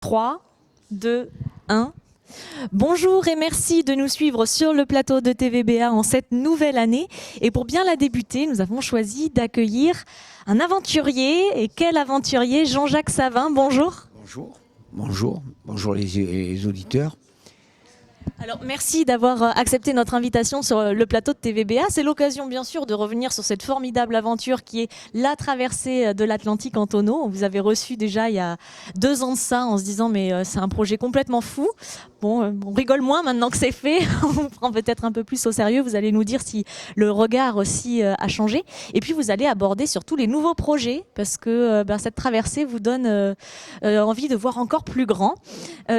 3, 2, 1. Bonjour et merci de nous suivre sur le plateau de TVBA en cette nouvelle année. Et pour bien la débuter, nous avons choisi d'accueillir un aventurier. Et quel aventurier? Jean-Jacques Savin, bonjour. Bonjour les auditeurs. Alors merci d'avoir accepté notre invitation sur le plateau de TVBA. C'est l'occasion bien sûr de revenir sur cette formidable aventure qui est la traversée de l'Atlantique en tonneau. On vous avait reçu déjà il y a 2 ans de ça en se disant mais c'est un projet complètement fou. Bon, on rigole moins maintenant que c'est fait, on vous prend peut-être un peu plus au sérieux. Vous allez nous dire si le regard aussi a changé. Et puis vous allez aborder surtout les nouveaux projets parce que cette traversée vous donne envie de voir encore plus grand.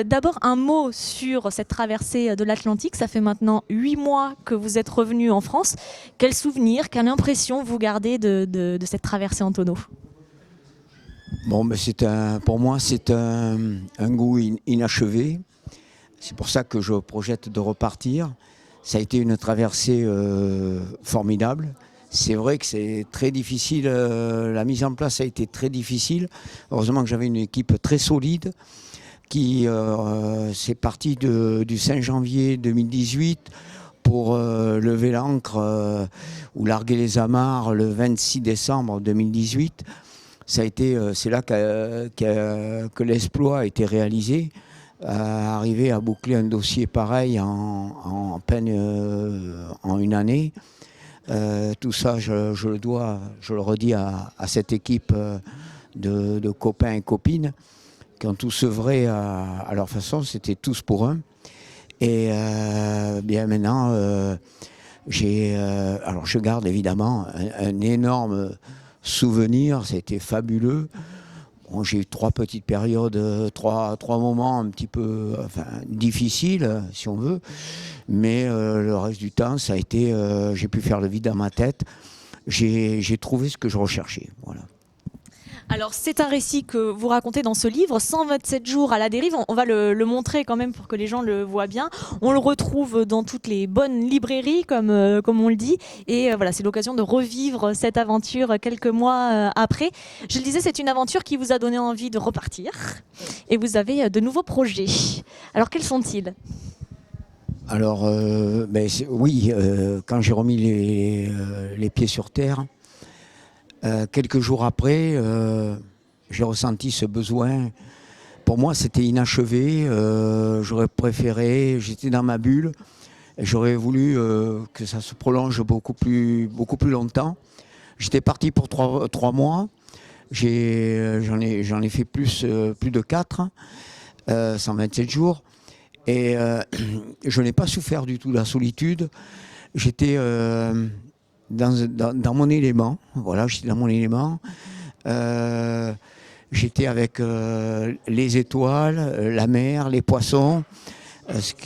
D'abord un mot sur cette traversée de l'Atlantique. Ça fait maintenant 8 mois que vous êtes revenu en France. Quel souvenir, quelle impression vous gardez de cette traversée en tonneau? Bon, pour moi, c'est un goût inachevé. C'est pour ça que je projette de repartir. Ça a été une traversée formidable. C'est vrai que c'est très difficile. La mise en place a été très difficile. Heureusement que j'avais une équipe très solide qui c'est parti du 5 janvier 2018 pour lever l'ancre ou larguer les amarres le 26 décembre 2018. C'est là que l'exploit a été réalisé. Arriver à boucler un dossier pareil en peine en une année. Tout ça, je le redis à cette équipe de copains et copines qui ont tous œuvré à leur façon. C'était tous pour un. Et bien maintenant, je garde évidemment un énorme souvenir. C'était fabuleux. Bon, j'ai eu 3 petites périodes, trois moments un petit peu difficiles, si on veut. Mais le reste du temps, ça a été, j'ai pu faire le vide dans ma tête. J'ai trouvé ce que je recherchais. Voilà. Alors c'est un récit que vous racontez dans ce livre, 127 jours à la dérive. On va le montrer quand même pour que les gens le voient bien. On le retrouve dans toutes les bonnes librairies comme on le dit. Et voilà, c'est l'occasion de revivre cette aventure quelques mois après. Je le disais, c'est une aventure qui vous a donné envie de repartir. Et vous avez de nouveaux projets. Alors quels sont-ils ? Alors oui, quand j'ai remis les pieds sur terre, quelques jours après, j'ai ressenti ce besoin. Pour moi, c'était inachevé. J'aurais préféré, j'étais dans ma bulle. J'aurais voulu que ça se prolonge beaucoup plus longtemps. J'étais parti pour 3 mois. J'en ai fait plus de 4, 127 jours. Et je n'ai pas souffert du tout de la solitude. J'étais dans mon élément. Voilà, j'étais dans mon élément. J'étais avec les étoiles, la mer, les poissons,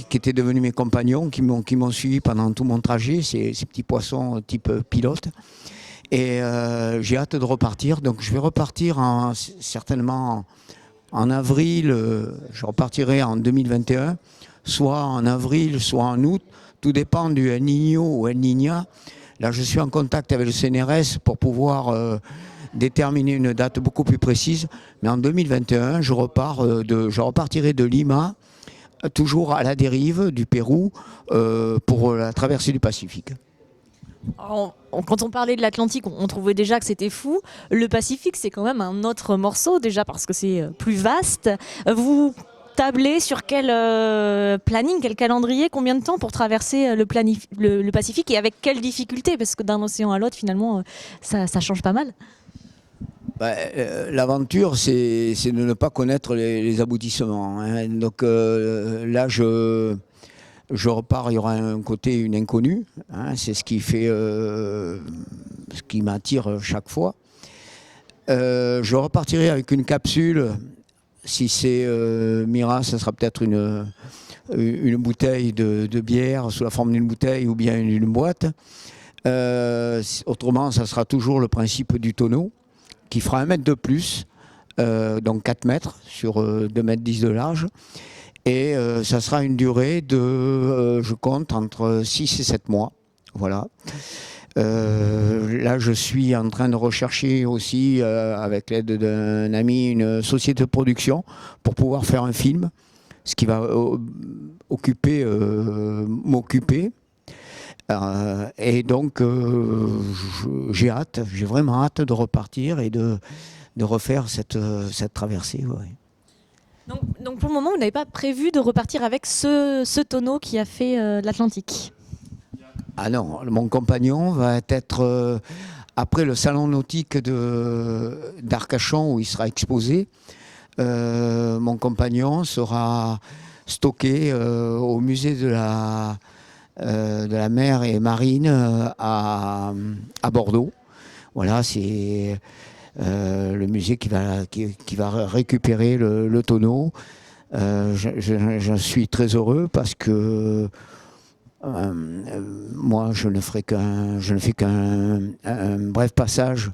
qui étaient devenus mes compagnons, qui m'ont suivi pendant tout mon trajet, ces petits poissons type pilote. Et j'ai hâte de repartir. Donc je vais repartir certainement en avril. Je repartirai en 2021, soit en avril, soit en août. Tout dépend du El Niño ou El Niña. Là, je suis en contact avec le CNRS pour pouvoir déterminer une date beaucoup plus précise. Mais en 2021, je repartirai de Lima, toujours à la dérive du Pérou, pour la traversée du Pacifique. Alors, quand on parlait de l'Atlantique, on trouvait déjà que c'était fou. Le Pacifique, c'est quand même un autre morceau, déjà parce que c'est plus vaste. Vous tablez sur quel planning, quel calendrier, combien de temps pour traverser le Pacifique et avec quelles difficultés? Parce que d'un océan à l'autre, finalement, ça change pas mal. L'aventure, c'est de ne pas connaître les aboutissements. Hein. Donc là, je repars, il y aura un côté, une inconnue. Hein. C'est ce qui fait, ce qui m'attire chaque fois. Je repartirai avec une capsule. Si c'est Mira, ça sera peut-être une bouteille de bière sous la forme d'une bouteille ou bien une boîte. Autrement, ça sera toujours le principe du tonneau, qui fera 1 mètre de plus, donc 4 mètres sur 2,10 mètres de large. Et ça sera une durée de, je compte, entre 6 et 7 mois. Voilà. Là, je suis en train de rechercher aussi, avec l'aide d'un ami, une société de production pour pouvoir faire un film, ce qui va m'occuper. Et donc, j'ai vraiment hâte de repartir et de refaire cette traversée. Ouais. Donc pour le moment, vous n'avez pas prévu de repartir avec ce tonneau qui a fait l'Atlantique? Ah non, mon compagnon va être, après le salon nautique d'Arcachon où il sera exposé, mon compagnon sera stocké au musée de la mer et marine à Bordeaux. Voilà, c'est le musée qui va récupérer le tonneau. Je suis très heureux parce que moi, je ne fais qu'un bref passage.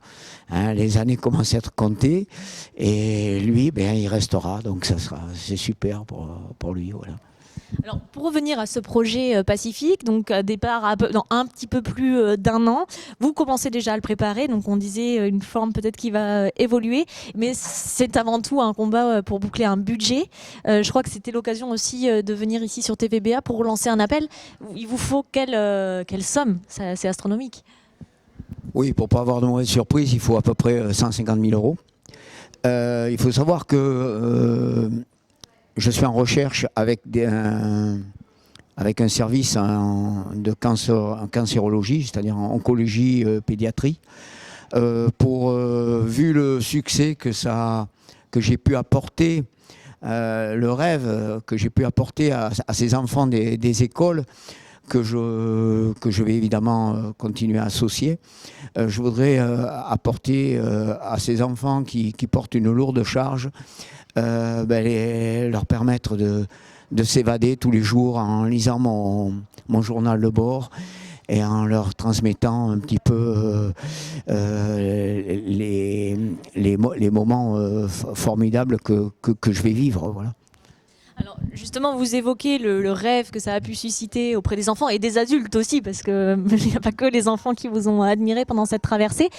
Hein, les années commencent à être comptées et lui, il restera. Donc c'est super pour lui. Voilà. Alors, pour revenir à ce projet Pacifique, donc départ dans un petit peu plus d'un an, vous commencez déjà à le préparer, donc on disait une forme peut-être qui va évoluer, mais c'est avant tout un combat pour boucler un budget. Je crois que c'était l'occasion aussi de venir ici sur TVBA pour lancer un appel. Il vous faut quelle somme? C'est astronomique. Oui, pour ne pas avoir de mauvaise surprise, il faut à peu près 150 000 euros. Il faut savoir que je suis en recherche avec un service de cancérologie, c'est-à-dire en oncologie pédiatrie, vu le succès que j'ai pu apporter, le rêve que j'ai pu apporter à ces enfants des écoles, que je vais évidemment continuer à associer. Je voudrais apporter à ces enfants qui portent une lourde charge, leur permettre de s'évader tous les jours en lisant mon journal de bord et en leur transmettant un petit peu les moments formidables que je vais vivre. Voilà. Alors justement, vous évoquez le rêve que ça a pu susciter auprès des enfants et des adultes aussi, parce qu'il n'y a pas que les enfants qui vous ont admiré pendant cette traversée.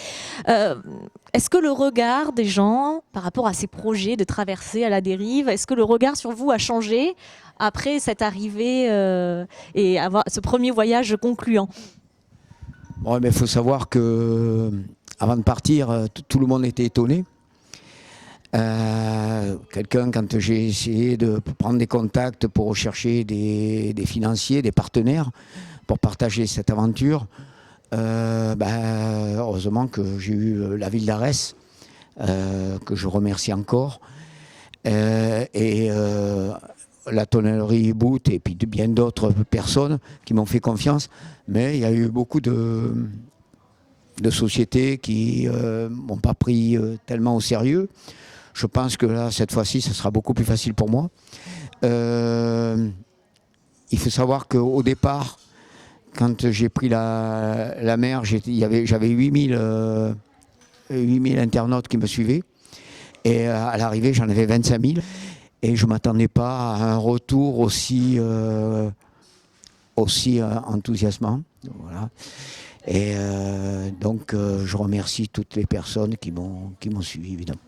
Est-ce que le regard des gens par rapport à ces projets de traversée à la dérive, est-ce que le regard sur vous a changé après cette arrivée et avoir ce premier voyage concluant? Bon, mais il faut savoir que avant de partir, tout le monde était étonné. Quand j'ai essayé de prendre des contacts pour rechercher des financiers, des partenaires pour partager cette aventure, heureusement que j'ai eu la ville d'Arès, que je remercie encore, et la tonnellerie Boot et puis bien d'autres personnes qui m'ont fait confiance. Mais il y a eu beaucoup de sociétés qui m'ont pas pris tellement au sérieux. Je pense que là, cette fois-ci, ce sera beaucoup plus facile pour moi. Il faut savoir qu'au départ, quand j'ai pris la mer, j'avais 8000 internautes qui me suivaient. Et à l'arrivée, j'en avais 25 000. Et je ne m'attendais pas à un retour aussi enthousiasmant. Voilà. Et donc, je remercie toutes les personnes qui m'ont suivi, évidemment.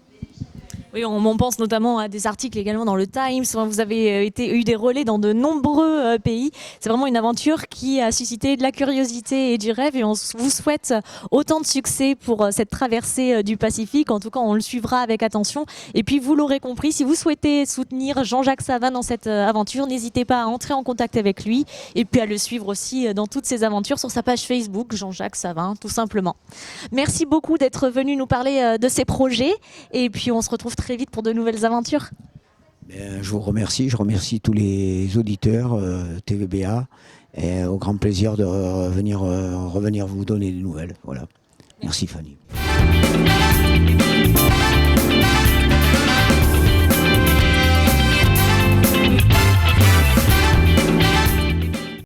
Oui, on pense notamment à des articles également dans le Times. Vous avez eu des relais dans de nombreux pays. C'est vraiment une aventure qui a suscité de la curiosité et du rêve. Et on vous souhaite autant de succès pour cette traversée du Pacifique. En tout cas, on le suivra avec attention. Et puis, vous l'aurez compris, si vous souhaitez soutenir Jean-Jacques Savin dans cette aventure, n'hésitez pas à entrer en contact avec lui et puis à le suivre aussi dans toutes ses aventures sur sa page Facebook, Jean-Jacques Savin, tout simplement. Merci beaucoup d'être venu nous parler de ces projets. Et puis, on se retrouve très vite pour de nouvelles aventures. Je vous remercie, je remercie tous les auditeurs TVBA et au grand plaisir de revenir vous donner des nouvelles. Voilà. Merci Fanny.